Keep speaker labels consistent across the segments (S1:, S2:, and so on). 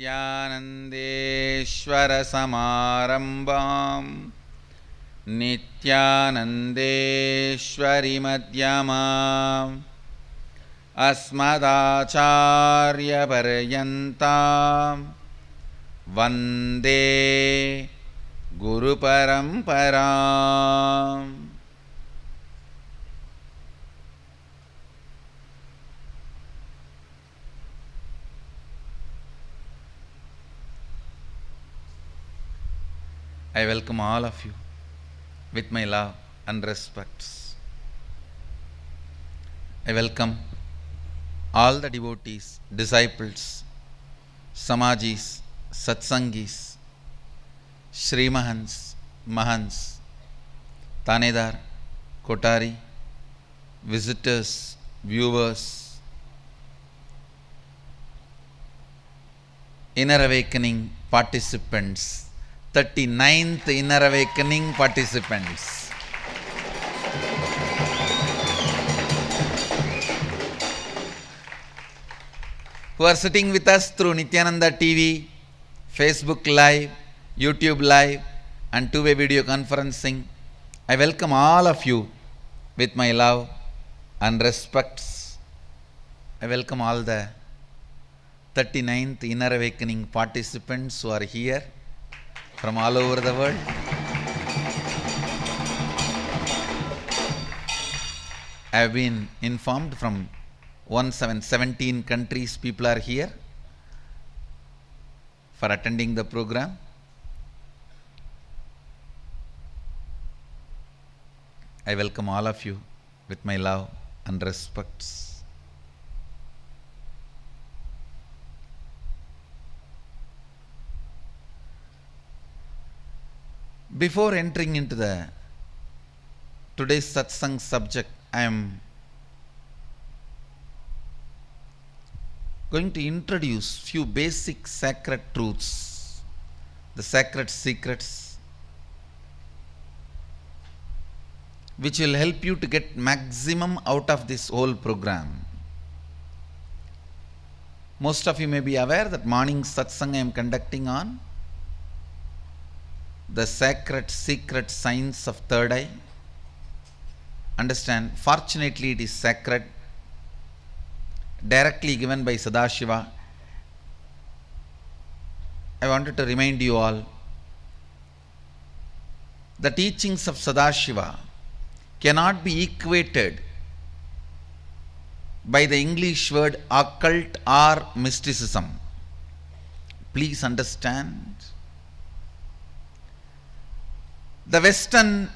S1: नित्यानन्देश्वरसमारम्भां नित्यानन्देश्वरिमध्यमाम् अस्मदाचार्यपर्यन्तां वन्दे गुरुपरम्पराम्. I welcome all of you with my love and respects. I welcome all the devotees, disciples, Swamijis, satsangis, Srimahans, Mahans, Tanedar, Kotari, visitors, viewers, Inner Awakening participants, 39th Inner Awakening participants. Who are sitting with us through Nithyananda TV, Facebook Live, YouTube Live and two-way video conferencing. I welcome all of you with my love and respects. I welcome all the 39th Inner Awakening participants who are here from all over the world. I have been informed from 17 countries people are here for attending the program. I welcome all of you with my love and respects. Before entering into the today's satsang subject, I am going to introduce few basic sacred truths, the sacred secrets, which will help you to get maximum out of this whole program. Most of you may be aware that morning satsang I am conducting on the sacred secret science of third eye. Understand, fortunately it is sacred, directly given by Sadashiva. I wanted to remind you all, the teachings of Sadashiva cannot be equated by the English word occult or mysticism. Please understand. The Western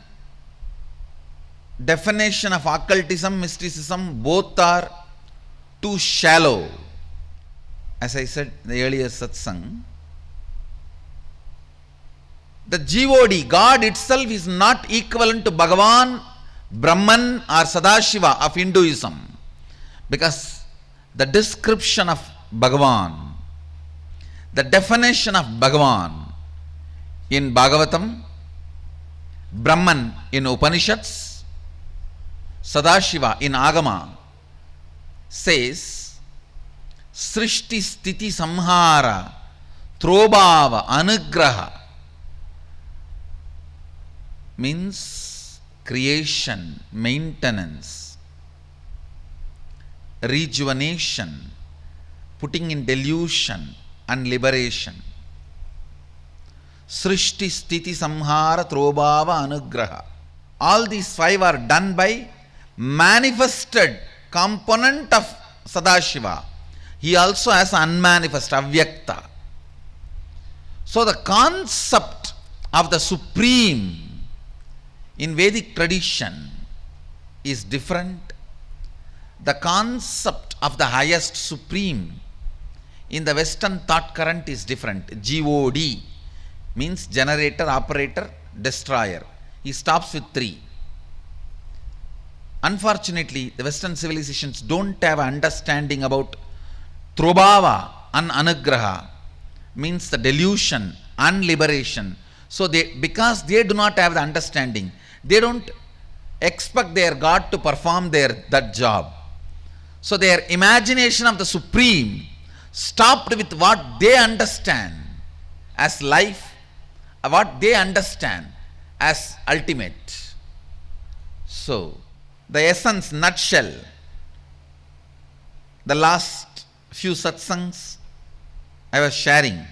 S1: definition of occultism, mysticism, both are too shallow. As I said in the earlier satsang, the GOD, God itself, is not equivalent to Bhagavan, Brahman or Sadashiva of Hinduism, because the description of Bhagavan, the definition of Bhagavan in Bhagavatam, Brahman in Upanishads, Sadashiva in Agama says Srishti Sthiti Samhara Trobhava Anugraha, means creation, maintenance, rejuvenation, putting in delusion and liberation. Srishti Sthiti Samhara Trobhava Anugraha. All these five are done by manifested component of Sadashiva. He also has unmanifest, avyakta. So the concept of the supreme in Vedic tradition is different. The concept of the highest supreme in the Western thought current is different. GOD means generator, operator, destroyer. He stops with 3. Unfortunately, the Western civilizations don't have understanding about Trobhava and Anugraha, means the delusion and liberation. So because they do not have the understanding, they don't expect their God to perform that job. So their imagination of the Supreme stopped with what they understand as life, what they understand as ultimate. So, the essence, nutshell, the last few satsangs I was sharing,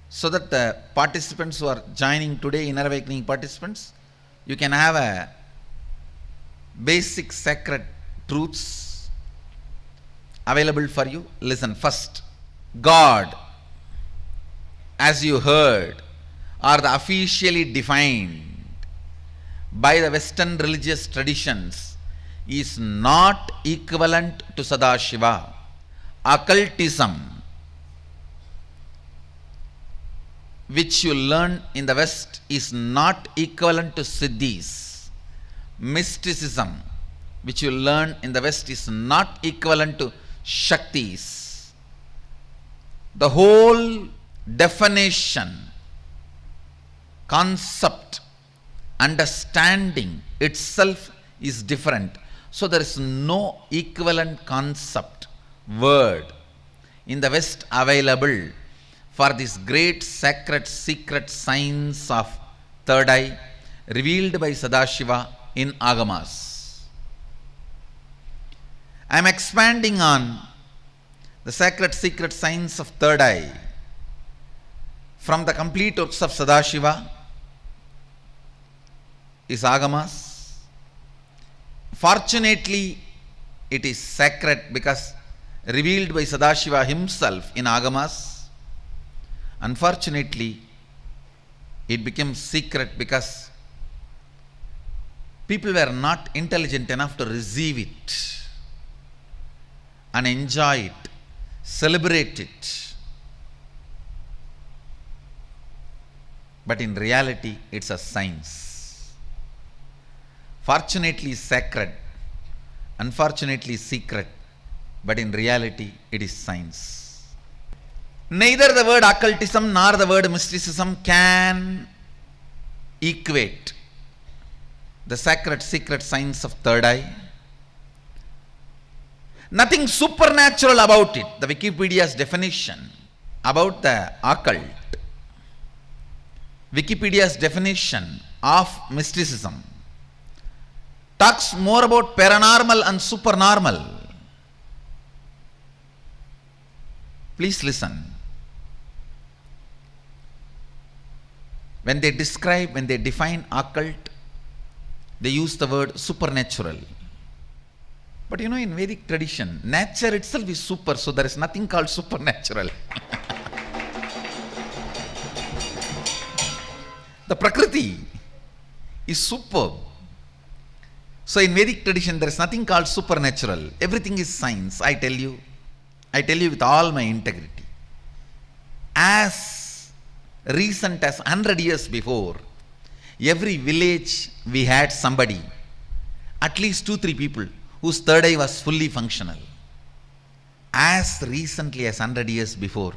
S1: so that the participants who are joining today, Inner Awakening participants, you can have a basic sacred truths available for you. Listen first. God, as you heard, are the officially defined by the Western religious traditions, is not equivalent to Sadashiva. Occultism, which you learn in the West, is not equivalent to Siddhis. Mysticism, which you learn in the West, is not equivalent to Shaktis. The whole definition, concept, understanding itself is different. So there is no equivalent concept, word in the West available for this great sacred secret science of third eye revealed by Sadashiva in Agamas. I am expanding on the sacred secret science of third eye from the complete works of Sadashiva is Agamas. Fortunately, it is sacred because revealed by Sadashiva himself in Agamas. Unfortunately, it became secret because people were not intelligent enough to receive it and enjoy it, celebrate it. But in reality, it's a science. Fortunately sacred, unfortunately secret, but in reality it is science. Neither the word occultism nor the word mysticism can equate the sacred secret science of third eye. Nothing supernatural about it. The Wikipedia's definition about the occult, Wikipedia's definition of mysticism talks more about paranormal and supernormal. Please listen. When they describe, when they define occult, they use the word supernatural. But you know, in Vedic tradition, nature itself is super, so there is nothing called supernatural. The Prakriti is superb. So in Vedic tradition, there is nothing called supernatural. Everything is science, I tell you with all my integrity. As recent as 100 years before, every village we had somebody, at least 2-3 people, whose third eye was fully functional. As recently as 100 years before,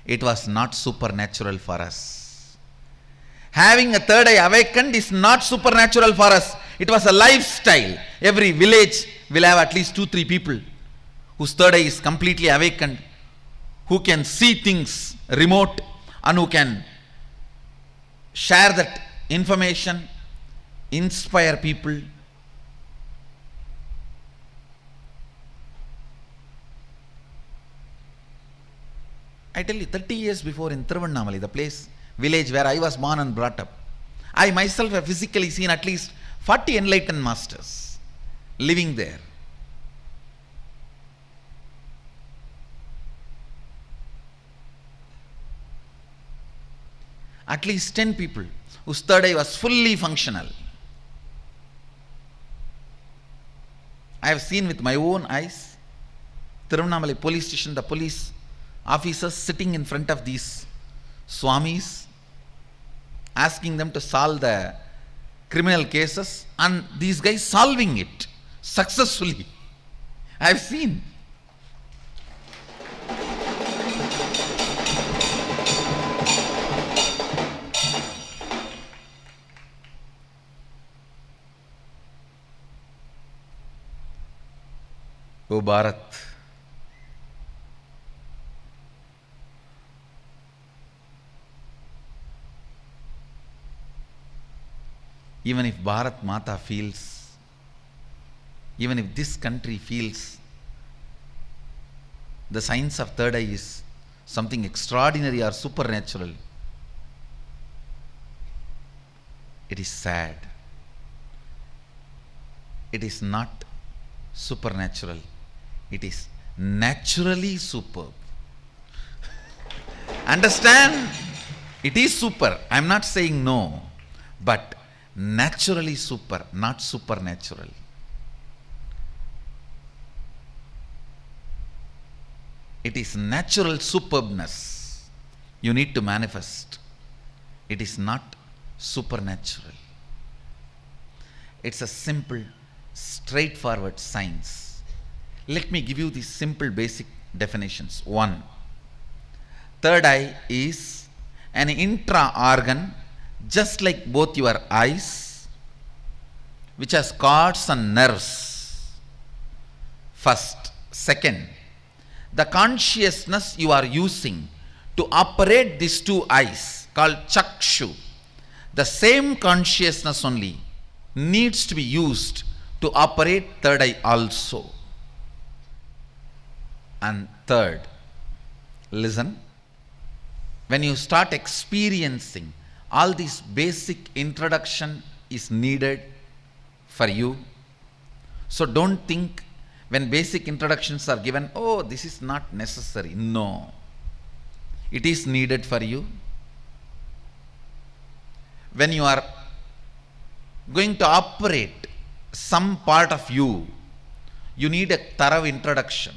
S1: it was not supernatural for us. Having a third eye awakened is not supernatural for us. It was a lifestyle. Every village will have at least 2-3 people whose third eye is completely awakened, who can see things remote and who can share that information, inspire people. I tell you, 30 years before in Tiruvannamali, the place, village where I was born and brought up, I myself have physically seen at least 40 enlightened masters living there. At least 10 people whose third eye was fully functional. I have seen with my own eyes, Tiruvannamali police station, the police officers sitting in front of these Swamis, asking them to solve the criminal cases, and these guys solving it successfully. I have seen. O Bharat, Even if Bharat Mata feels, even if this country feels the science of third eye is something extraordinary or supernatural, it is sad. It is not supernatural. It is naturally superb. Understand? It is super. I am not saying no. But naturally super, not supernatural. It is natural superbness. You need to manifest. It is not supernatural. It's a simple, straightforward science. Let me give you these simple basic definitions. 1. Third eye is an intra-organ just like both your eyes, which has cords and nerves. First. Second, the consciousness you are using to operate these two eyes called chakshu, the same consciousness only needs to be used to operate third eye also. And third, listen, when you start experiencing, all this basic introduction is needed for you. So don't think when basic introductions are given, oh, this is not necessary. No. It is needed for you. When you are going to operate some part of you, you need a thorough introduction.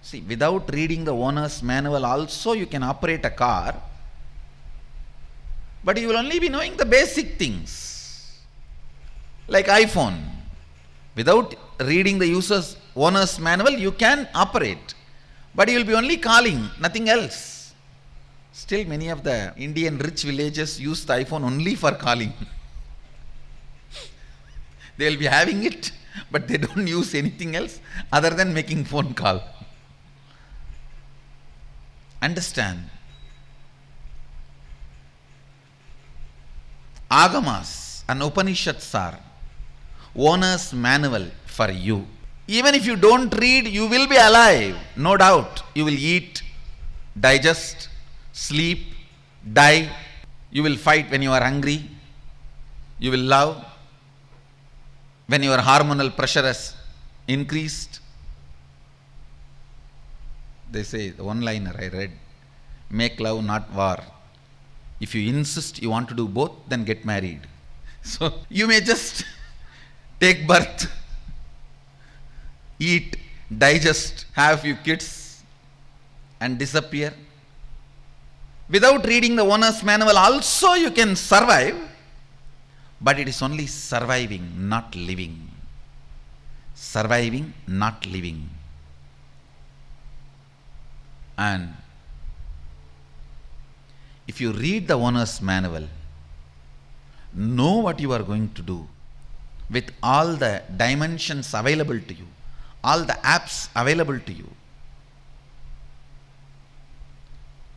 S1: See, without reading the owner's manual also you can operate a car, but you will only be knowing the basic things. Like iPhone. Without reading the owner's manual, you can operate, but you will be only calling, nothing else. Still many of the Indian rich villages use the iPhone only for calling. They will be having it, but they don't use anything else other than making phone call. Understand? Agamas and Upanishads are owner's manual for you. Even if you don't read, you will be alive, no doubt. You will eat, digest, sleep, die. You will fight when you are hungry. You will love when your hormonal pressure has increased. They say, the one-liner I read, make love, not war. If you insist you want to do both, then get married. So you may just take birth, eat, digest, have a few kids and disappear. Without reading the owner's manual also you can survive, but it is only surviving, not living. Surviving, not living. And if you read the owner's manual, know what you are going to do with all the dimensions available to you, all the apps available to you,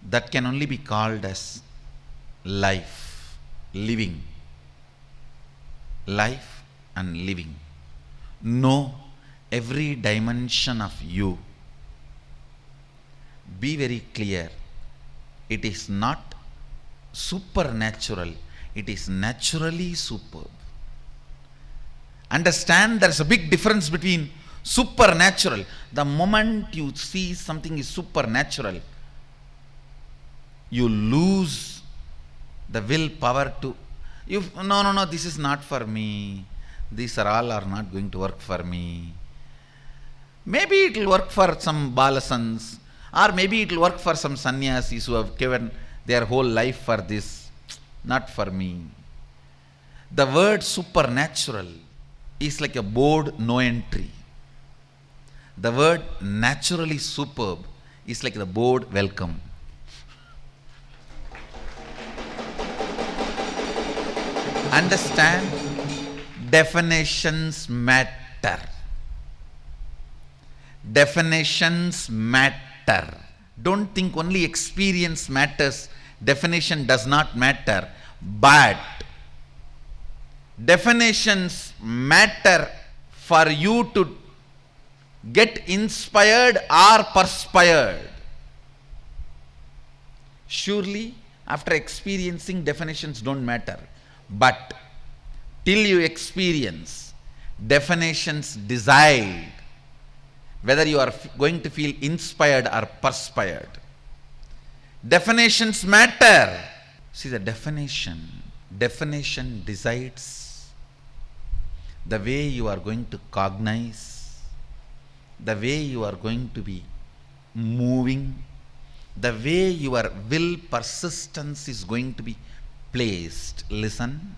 S1: that can only be called as life, living. Life and living. Know every dimension of you. Be very clear. It is not supernatural. It is naturally superb. Understand, there is a big difference between supernatural. The moment you see something is supernatural, you lose the willpower to, no, this is not for me. These are not going to work for me. Maybe it will work for some balasans, or maybe it will work for some sannyasis who have given their whole life for this. Not for me. The word supernatural is like a board, no entry. The word naturally superb is like the board, welcome. Understand? Definitions matter. Definitions matter. Don't think only experience matters. Definition does not matter. But definitions matter for you to get inspired or perspired. Surely, after experiencing, definitions don't matter. But till you experience, definitions decide whether you are going to feel inspired or perspired. Definitions matter. See, the definition decides the way you are going to cognize, the way you are going to be moving, the way your will persistence is going to be placed. Listen.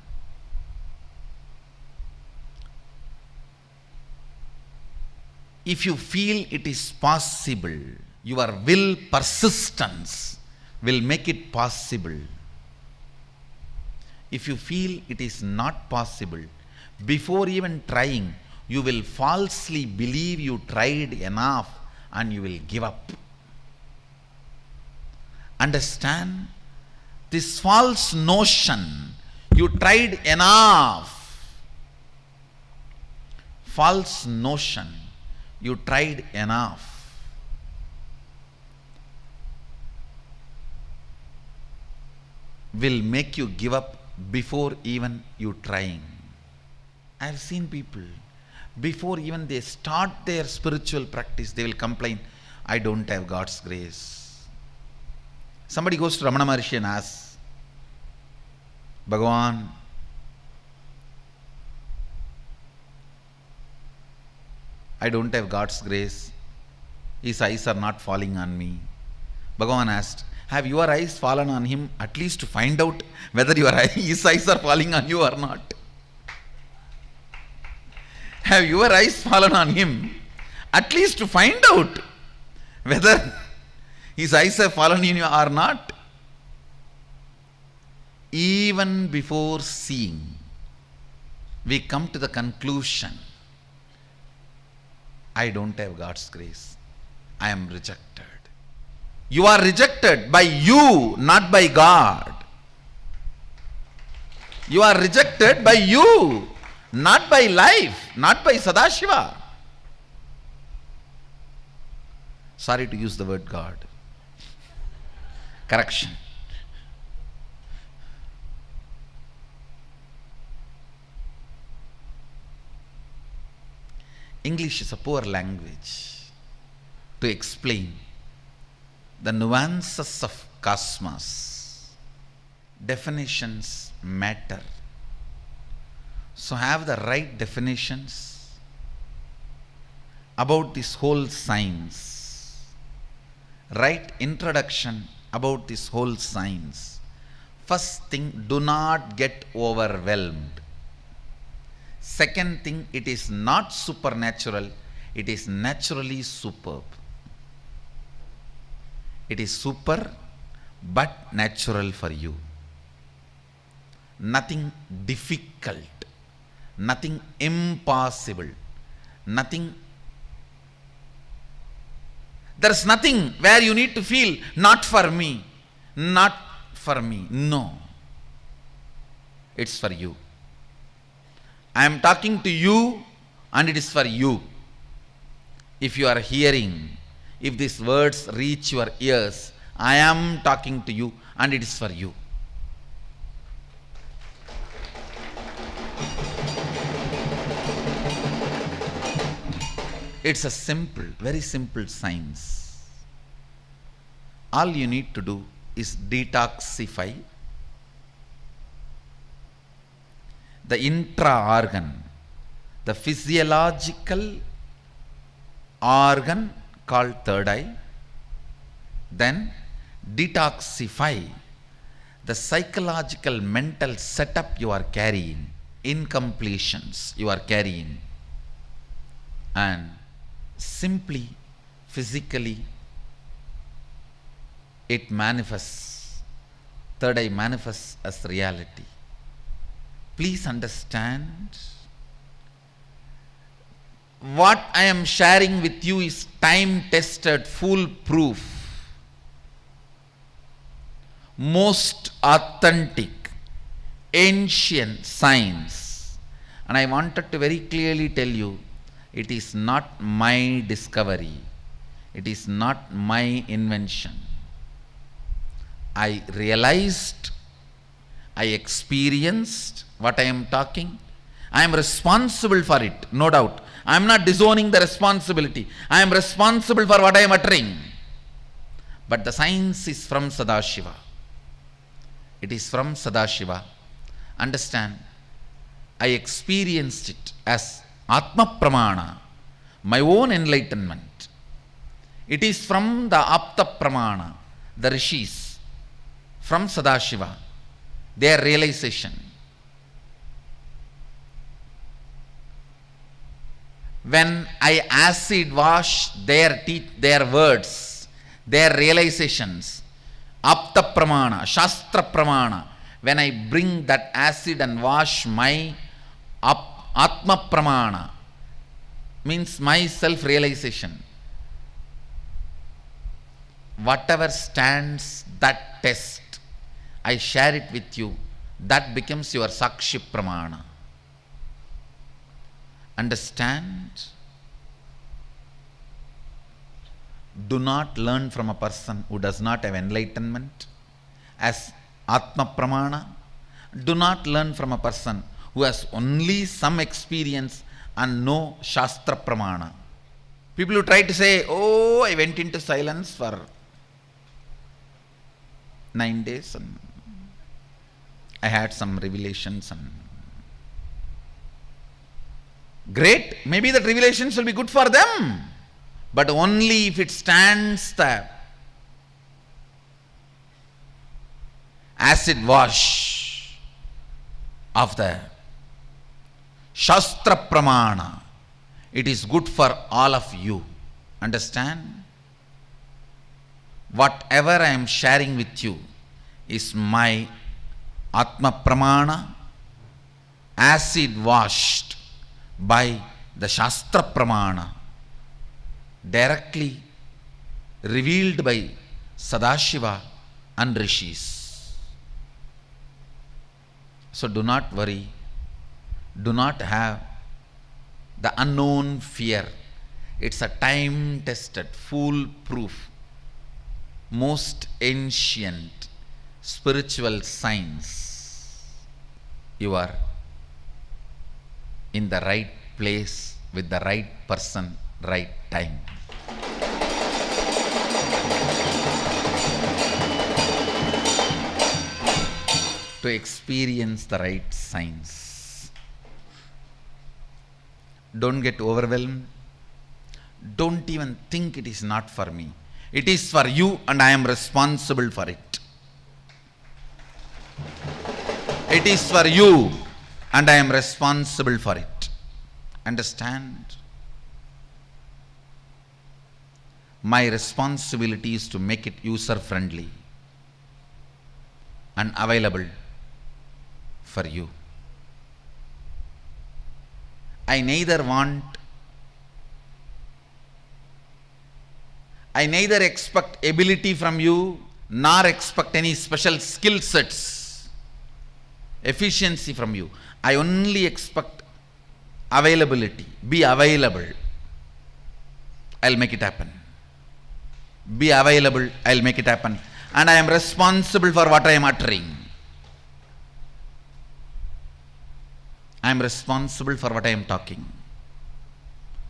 S1: If you feel it is possible, your will persistence will make it possible. If you feel it is not possible, before even trying, you will falsely believe you tried enough and you will give up. Understand? This false notion, you tried enough. False notion, you tried enough. Will make you give up before even you trying. I have seen people, before even they start their spiritual practice, they will complain, I don't have God's grace. Somebody goes to Ramana Maharshi and asks, Bhagavan, I don't have God's grace. His eyes are not falling on me. Bhagavan asked, have your eyes fallen on him at least to find out whether his eyes are falling on you or not? Have your eyes fallen on him at least to find out whether his eyes have fallen on you or not? Even before seeing, we come to the conclusion, I don't have God's grace. I am rejected. You are rejected by you, not by God. You are rejected by you, not by life, not by Sadashiva. Sorry to use the word God. Correction. English is a poor language to explain the nuances of cosmos. Definitions matter. So have the right definitions about this whole science. Right introduction about this whole science. First thing, do not get overwhelmed. Second thing, it is not supernatural, it is naturally superb. It is super but natural for you. Nothing difficult, nothing impossible, nothing. There is nothing where you need to feel, not for me, not for me. No. It's for you. I am talking to you and it is for you. If you are hearing, if these words reach your ears, I am talking to you and it is for you. It's a simple, very simple science. All you need to do is detoxify the intra-organ, the physiological organ called third eye, then detoxify the psychological mental setup you are carrying, incompletions you are carrying, and simply physically it manifests, third eye manifests as reality. Please understand, what I am sharing with you is time-tested, foolproof, most authentic, ancient science. And I wanted to very clearly tell you, it is not my discovery. It is not my invention. I realized, I experienced what I am talking. I am responsible for it, no doubt. I am not disowning the responsibility. I am responsible for what I am uttering. But the science is from Sadashiva. It is from Sadashiva. Understand, I experienced it as Atma Pramana, my own enlightenment. It is from the Apta Pramana, the Rishis, from Sadashiva, their realization. When I acid wash their words, their realizations, Apta Pramana, Shastra Pramana, when I bring that acid and wash my Atma Pramana, means my self-realization, whatever stands that test, I share it with you. That becomes your Sakshi Pramana. Understand? Do not learn from a person who does not have enlightenment as Atma Pramana. Do not learn from a person who has only some experience and no Shastra Pramana. People who try to say, oh, I went into silence for 9 days and I had some revelations, and great, maybe that revelations will be good for them, but only if it stands the acid wash of the Shastra Pramana. It is good for all of you. Understand? Whatever I am sharing with you is my Atma Pramana, acid washed by the Shastra Pramana, directly revealed by Sadashiva and Rishis. So do not worry, do not have the unknown fear. It's a time-tested, foolproof, most ancient spiritual science. You are in the right place with the right person, right time. To experience the right science. Don't get overwhelmed. Don't even think it is not for me. It is for you and I am responsible for it. It is for you and I am responsible for it. Understand? My responsibility is to make it user-friendly and available for you. I neither expect ability from you, nor expect any special skill sets, efficiency from you. I only expect availability. Be available. I'll make it happen. Be available. I'll make it happen. And I am responsible for what I am uttering. I am responsible for what I am talking.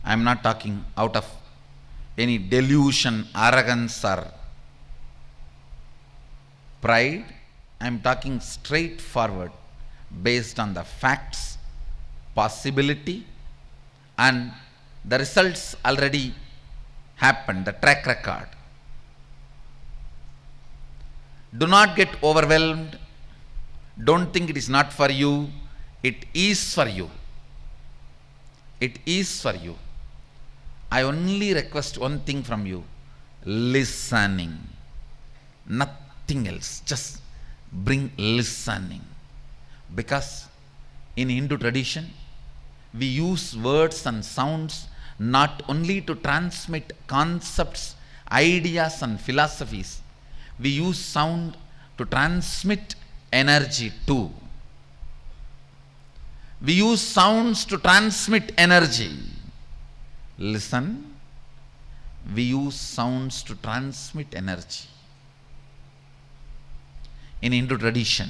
S1: I am not talking out of any delusion, arrogance or pride. I am talking straightforward based on the facts, possibility, and the results already happened, the track record. Do not get overwhelmed. Don't think it is not for you. It is for you. It is for you. I only request one thing from you: listening. Nothing else. Just bring listening. Because in Hindu tradition, we use words and sounds not only to transmit concepts, ideas and philosophies. We use sound to transmit energy too. We use sounds to transmit energy. Listen. We use sounds to transmit energy. In Hindu tradition,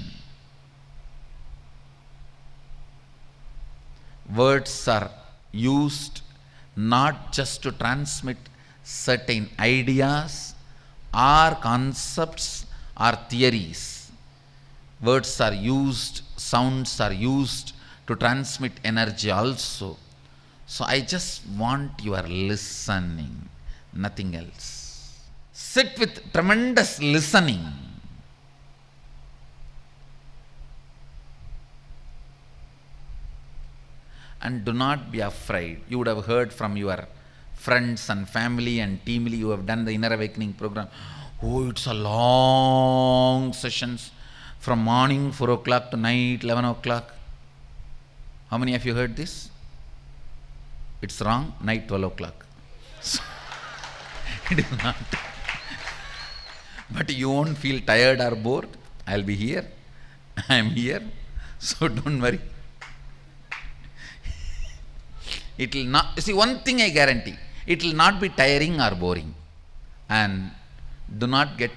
S1: words are used not just to transmit certain ideas or concepts or theories. Words are used, sounds are used to transmit energy also. So I just want your listening, nothing else. Sit with tremendous listening. And do not be afraid. You would have heard from your friends and family and team who have done the Inner Awakening program. Oh, it's a long sessions from morning 4 o'clock to night 11 o'clock. How many of you heard this? It's wrong, night 12 o'clock. So, it is not. But you won't feel tired or bored. I'll be here. I am here. So don't worry. It will not, see, one thing I guarantee, it will not be tiring or boring. And do not get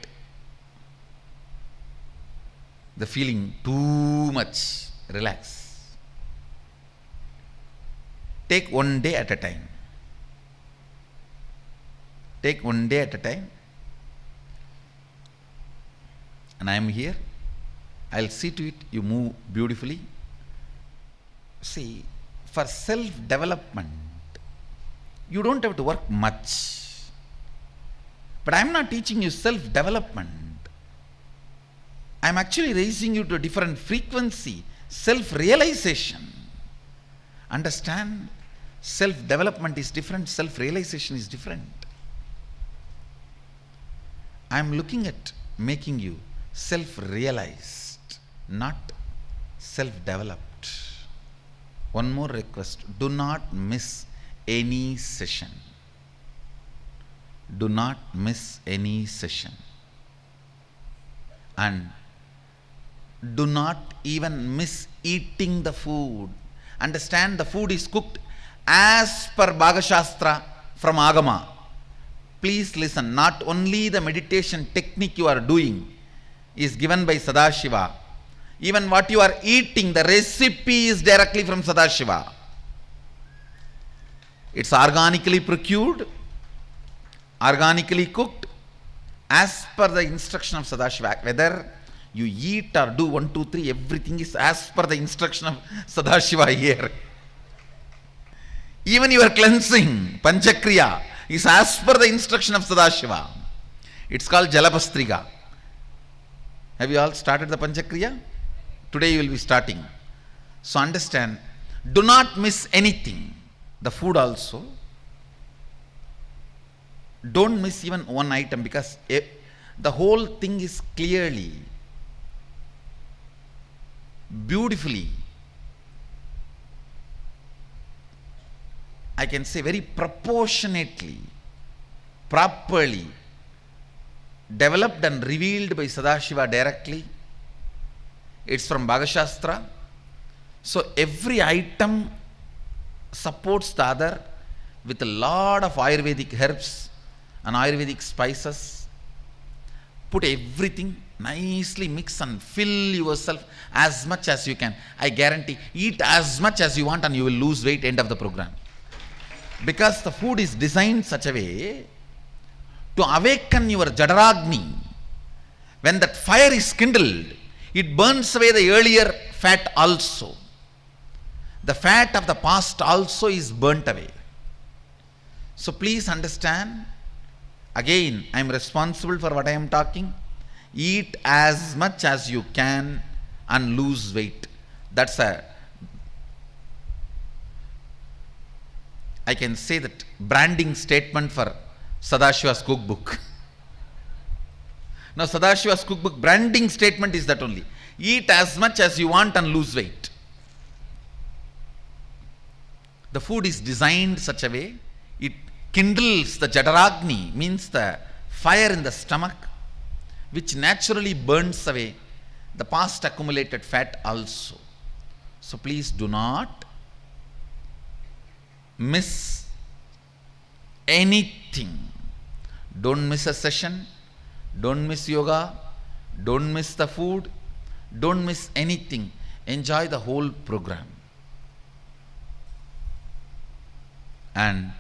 S1: the feeling too much. Relax. Take one day at a time. Take one day at a time. And I am here. I'll see to it you move beautifully. See, for self-development, you don't have to work much. But I am not teaching you self-development. I am actually raising you to a different frequency, self-realization. Understand? Self-development is different, self-realization is different. I am looking at making you self-realized, not self-developed. One more request, do not miss any session. Do not miss any session. And do not even miss eating the food. Understand, the food is cooked as per Bhagashastra from Agama. Please listen, not only the meditation technique you are doing is given by Sadashiva, even what you are eating, the recipe is directly from Sadashiva. It's organically procured, organically cooked, as per the instruction of Sadashiva. Whether you eat or do 1, 2, 3, everything is as per the instruction of Sadashiva here. Even your cleansing, Panchakriya, is as per the instruction of Sadashiva. It's called Jalapastriga. Have you all started the Panchakriya? Today you will be starting. So understand, do not miss anything. The food also. Don't miss even one item, because the whole thing is clearly, beautifully, I can say very proportionately, properly developed and revealed by Sadashiva directly. It's from Bhagashastra. So every item supports the other with a lot of Ayurvedic herbs and Ayurvedic spices. Put everything, nicely mix and fill yourself as much as you can. I guarantee, eat as much as you want and you will lose weight end of the program. Because the food is designed such a way to awaken your Jadaragni. When that fire is kindled, it burns away the earlier fat also. The fat of the past also is burnt away. So please understand, again, I am responsible for what I am talking. Eat as much as you can and lose weight. That's I can say that branding statement for Sadashiva's cookbook. Now Sadashiva's cookbook branding statement is that only. Eat as much as you want and lose weight. The food is designed such a way, it kindles the Jadaragni, means the fire in the stomach, which naturally burns away the past accumulated fat also. So please do not miss anything. Don't miss a session, don't miss yoga, don't miss the food, don't miss anything. Enjoy the whole program. And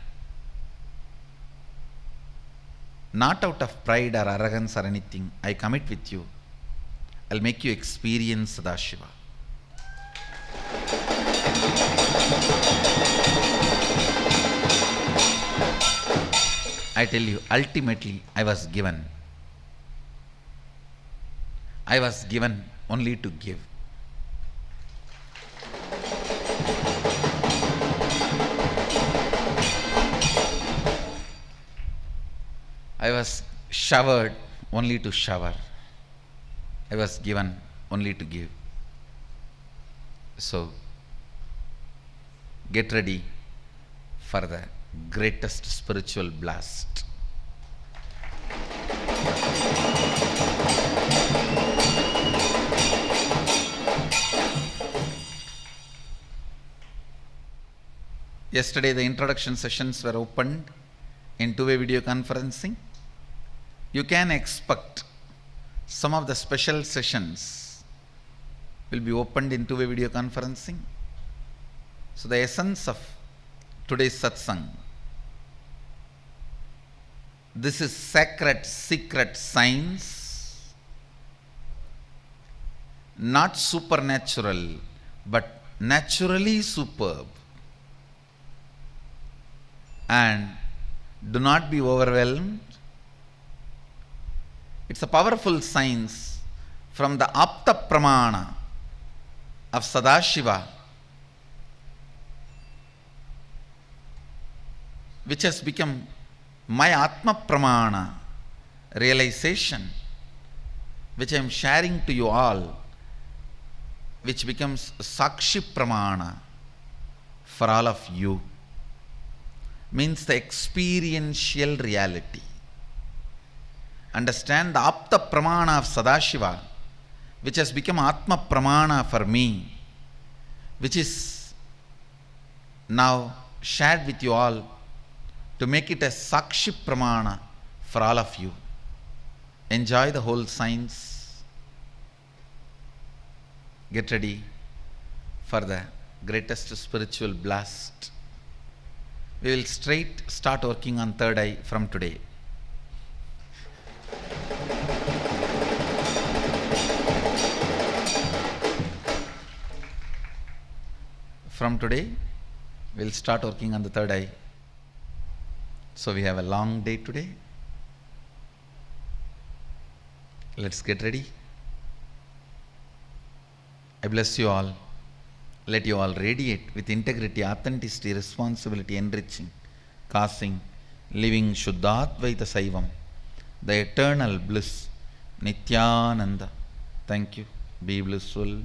S1: not out of pride or arrogance or anything, I commit with you, I'll make you experience Sadashiva. I tell you, ultimately I was given. I was given only to give. I was showered only to shower. I was given only to give. So, get ready for the greatest spiritual blast. Yesterday the introduction sessions were opened in two-way video conferencing. You can expect some of the special sessions will be opened in two-way video conferencing. So the essence of today's satsang, this is sacred, secret science, not supernatural, but naturally superb. And do not be overwhelmed. It's a powerful science from the Apta Pramana of Sadashiva, which has become my Atma Pramana realization, which I am sharing to you all, which becomes Sakshi Pramana for all of you. Means the experiential reality. Understand the Apta Pramana of Sadashiva, which has become Atma Pramana for me, which is now shared with you all to make it a Sakshi Pramana for all of you. Enjoy the whole science. Get ready for the greatest spiritual blast. We will straight start working on third eye from today. From today, we will start working on the third eye. So we have a long day today. Let's get ready. I bless you all. Let you all radiate with integrity, authenticity, responsibility, enriching, causing, living Shuddhadvaita Saivam, the eternal bliss, Nithyananda. Thank you. Be blissful.